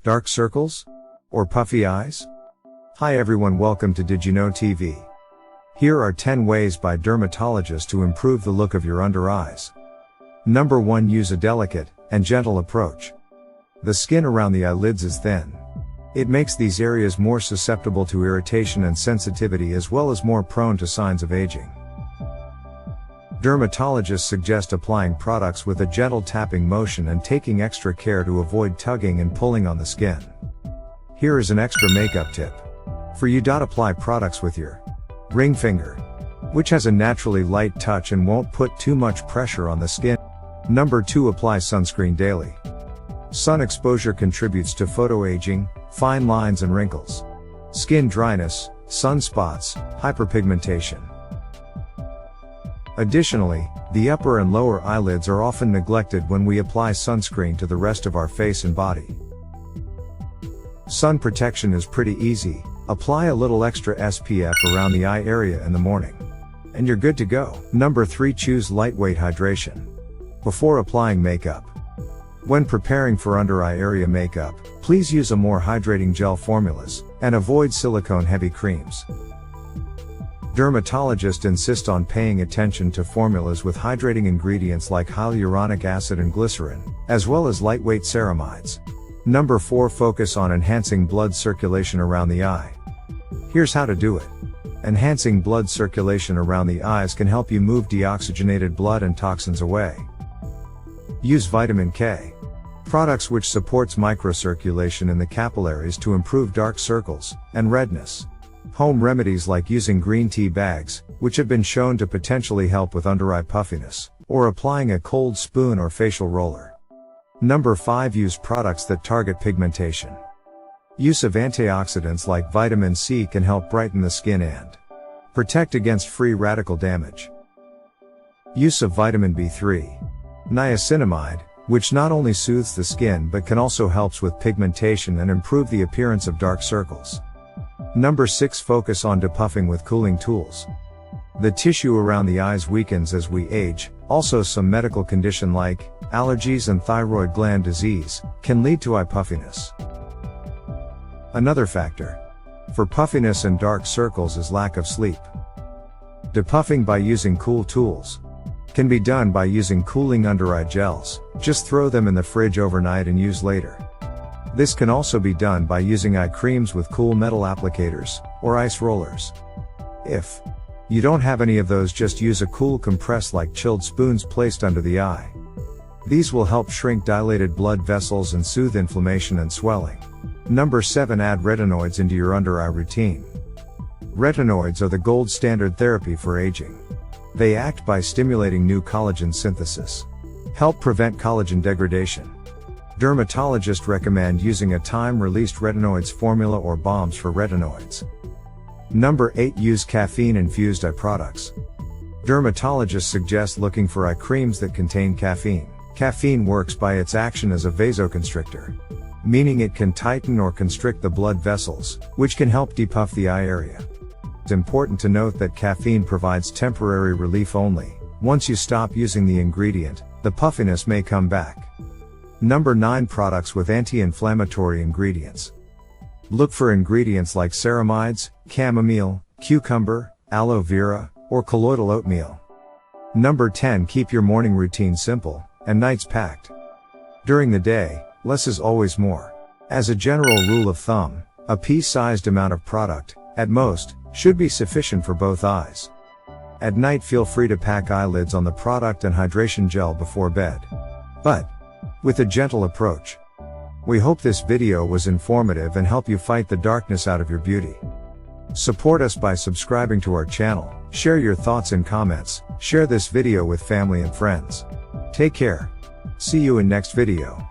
Dark circles? Or puffy eyes? Hi everyone, welcome to Did You Know TV. Here are 10 ways by dermatologists to improve the look of your under eyes. Number 1. Use a delicate and gentle approach. The skin around the eyelids is thin. It makes these areas more susceptible to irritation and sensitivity, as well as more prone to signs of aging. Dermatologists suggest applying products with a gentle tapping motion and taking extra care to avoid tugging and pulling on the skin. Here is an extra makeup tip for you. Apply products with your ring finger, which has a naturally light touch and won't put too much pressure on the skin. Number 2. Apply sunscreen daily. Sun exposure contributes to photoaging, fine lines and wrinkles, skin dryness, sunspots, hyperpigmentation. Additionally, the upper and lower eyelids are often neglected when we apply sunscreen to the rest of our face and body. Sun protection is pretty easy. Apply a little extra SPF around the eye area in the morning, and you're good to go. Number 3. Choose lightweight hydration before applying makeup. When preparing for under eye area makeup, please use a more hydrating gel formulas, and avoid silicone-heavy creams. Dermatologists insist on paying attention to formulas with hydrating ingredients like hyaluronic acid and glycerin, as well as lightweight ceramides. Number 4. Focus on enhancing blood circulation around the eye. Here's how to do it. Enhancing blood circulation around the eyes can help you move deoxygenated blood and toxins away. Use vitamin K products, which supports microcirculation in the capillaries to improve dark circles and redness. Home remedies like using green tea bags, which have been shown to potentially help with under eye puffiness, or applying a cold spoon or facial roller. Number 5. Use products that target pigmentation. Use of antioxidants like vitamin C can help brighten the skin and protect against free radical damage. Use of vitamin B3, niacinamide, which not only soothes the skin but can also helps with pigmentation and improve the appearance of dark circles. Number 6. Focus on depuffing with cooling tools. The tissue around the eyes weakens as we age. Also, some medical condition like allergies and thyroid gland disease can lead to eye puffiness. Another factor for puffiness and dark circles is lack of sleep. Depuffing by using cool tools can be done by using cooling under eye gels. Just throw them in the fridge overnight and use later. This can also be done by using eye creams with cool metal applicators, or ice rollers. If you don't have any of those, just use a cool compress like chilled spoons placed under the eye. These will help shrink dilated blood vessels and soothe inflammation and swelling. Number 7. Add retinoids into your under eye routine. Retinoids are the gold standard therapy for aging. They act by stimulating new collagen synthesis, help prevent collagen degradation. Dermatologists recommend using a time-released retinoids formula or balms for retinoids. Number 8. Use caffeine-infused eye products. Dermatologists suggest looking for eye creams that contain caffeine. Caffeine works by its action as a vasoconstrictor, meaning it can tighten or constrict the blood vessels, which can help depuff the eye area. It's important to note that caffeine provides temporary relief only. Once you stop using the ingredient, the puffiness may come back. Number 9. Products with anti-inflammatory ingredients. Look for ingredients like ceramides, chamomile, cucumber, aloe vera, or colloidal oatmeal. Number 10. Keep your morning routine simple and nights packed. During the day, less is always more. As a general rule of thumb, a pea-sized amount of product, at most, should be sufficient for both eyes. At night, feel free to pack eyelids on the product and hydration gel before bed, but with a gentle approach. We hope this video was informative and help you fight the darkness out of your beauty. Support us by subscribing to our channel, share your thoughts and comments, share this video with family and friends. Take care. See you in next video.